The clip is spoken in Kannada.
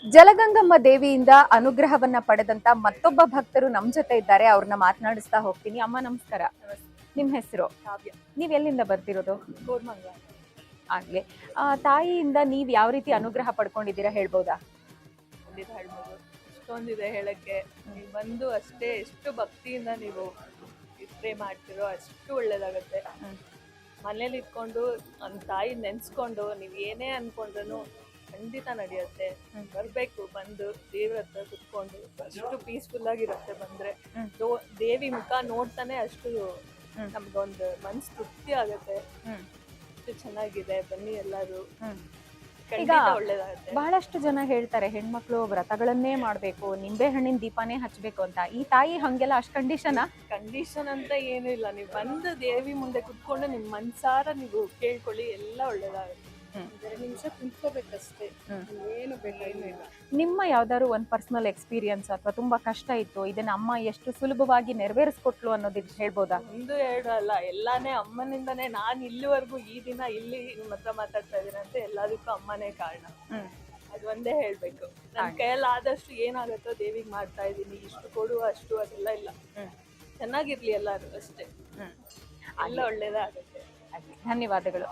ಜಲಗಂಗಮ್ಮ ದೇವಿಯಿಂದ ಅನುಗ್ರಹವನ್ನ ಪಡೆದಂತ ಮತ್ತೊಬ್ಬ ಭಕ್ತರು ನಮ್ ಜೊತೆ ಇದ್ದಾರೆ. ಅವ್ರನ್ನ ಮಾತನಾಡಿಸ್ತಾ ಹೋಗ್ತೀನಿ. ಅಮ್ಮ ನಮಸ್ಕಾರ. ನಿಮ್ ಹೆಸರು? ಕಾವ್ಯ. ನೀವ್ ಎಲ್ಲಿಂದ ಬರ್ತಿರೋದು? ಕೋರ್ಮಂಗ. ಆಗ್ಲಿ. ತಾಯಿಯಿಂದ ನೀವ್ ಯಾವ ರೀತಿ ಅನುಗ್ರಹ ಪಡ್ಕೊಂಡಿದ್ದೀರಾ ಹೇಳ್ಬೋದಾ? ಖಂಡಿತ ಹೇಳ್ಬೋದು. ಇಷ್ಟೊಂದಿದೆ ಹೇಳಕ್ಕೆ. ನೀವು ಬಂದು ಅಷ್ಟೇ ಎಷ್ಟು ಭಕ್ತಿಯಿಂದ ನೀವು ಪ್ರೇ ಮಾಡ್ತಿರೋ ಅಷ್ಟು ಒಳ್ಳೇದಾಗತ್ತೆ. ಮನೇಲಿ ಇಟ್ಕೊಂಡು ಒಂದು ತಾಯಿ ನೆನ್ಸ್ಕೊಂಡು ನೀವು ಏನೇ ಅನ್ಕೊಂಡ್ರು ಖಂಡಿತ ನಡೆಯುತ್ತೆ. ಬರ್ಬೇಕು, ಬಂದು ದೇವ್ರ ಹತ್ರ ಕುತ್ಕೊಂಡು ಅಷ್ಟು ಪೀಸ್ಫುಲ್ ಆಗಿರುತ್ತೆ. ಬಂದ್ರೆ ದೇವಿ ಮುಖ ನೋಡ್ತಾನೆ ಅಷ್ಟು ನಮ್ಗೊಂದು ಮನ್ಸು ತೃಪ್ತಿ ಆಗತ್ತೆ. ಅಷ್ಟು ಚೆನ್ನಾಗಿದೆ. ಬನ್ನಿ ಎಲ್ಲರೂ, ಖಂಡಿತ ಒಳ್ಳೇದಾಗತ್ತೆ. ಬಹಳಷ್ಟು ಜನ ಹೇಳ್ತಾರೆ ಹೆಣ್ಮಕ್ಳು ವ್ರತಗಳನ್ನೇ ಮಾಡ್ಬೇಕು, ನಿಂಬೆ ಹಣ್ಣಿನ ದೀಪಾನೇ ಹಚ್ಬೇಕು ಅಂತ. ಈ ತಾಯಿ ಹಂಗೆಲ್ಲ ಅಷ್ಟ್ ಕಂಡೀಷನ್ ಅಂತ ಏನೂ ಇಲ್ಲ. ನೀವು ಬಂದು ದೇವಿ ಮುಂದೆ ಕುತ್ಕೊಂಡು ನಿಮ್ ಮನ್ಸಾರ ನೀವು ಕೇಳ್ಕೊಳ್ಳಿ, ಎಲ್ಲ ಒಳ್ಳೇದಾಗುತ್ತೆ. 2 ನಿಮಿಷ ಕುಂತ್ಕೋಬೇಕಷ್ಟೇ, ಏನು ಬೇಕಾಗಿಲ್ಲ. ನಿಮ್ಮ ಯಾವ್ದಾದ್ರು ಒಂದ್ ಪರ್ಸನಲ್ ಎಕ್ಸ್ಪೀರಿಯನ್ಸ್ ಅಥವಾ ತುಂಬಾ ಕಷ್ಟ ಇತ್ತು, ಇದನ್ನ ಅಮ್ಮ ಎಷ್ಟು ಸುಲಭವಾಗಿ ನೆರವೇರಿಸ್ಕೊಟ್ಲು ಅನ್ನೋದಿದ್ ಹೇಳ್ಬೋದಾ? 1 2 ಅಲ್ಲ, ಎಲ್ಲಾನೇ ಅಮ್ಮನಿಂದಾನೇ. ನಾನು ಇಲ್ಲಿವರೆಗೂ ಈ ದಿನ ಇಲ್ಲಿ ನಿಮ್ಮ ಹತ್ರ ಮಾತಾಡ್ತಾ ಇದ್ದೀನಿ ಅಂತ ಎಲ್ಲದಕ್ಕೂ ಅಮ್ಮನೇ ಕಾರಣ. ಅದು ಒಂದೇ ಹೇಳ್ಬೇಕು. ನನ್ನ ಕೈಯಲ್ಲಿ ಆದಷ್ಟು ಏನಾಗತ್ತೋ ದೇವಿಗೆ ಮಾಡ್ತಾ ಇದ್ದೀನಿ. ಇಷ್ಟು ಕೊಡು ಅಷ್ಟು ಅದೆಲ್ಲ ಇಲ್ಲ. ಚೆನ್ನಾಗಿರ್ಲಿ ಎಲ್ಲರೂ ಅಷ್ಟೇ. ಎಲ್ಲ ಒಳ್ಳೇದೇ ಆಗುತ್ತೆ. ಧನ್ಯವಾದಗಳು.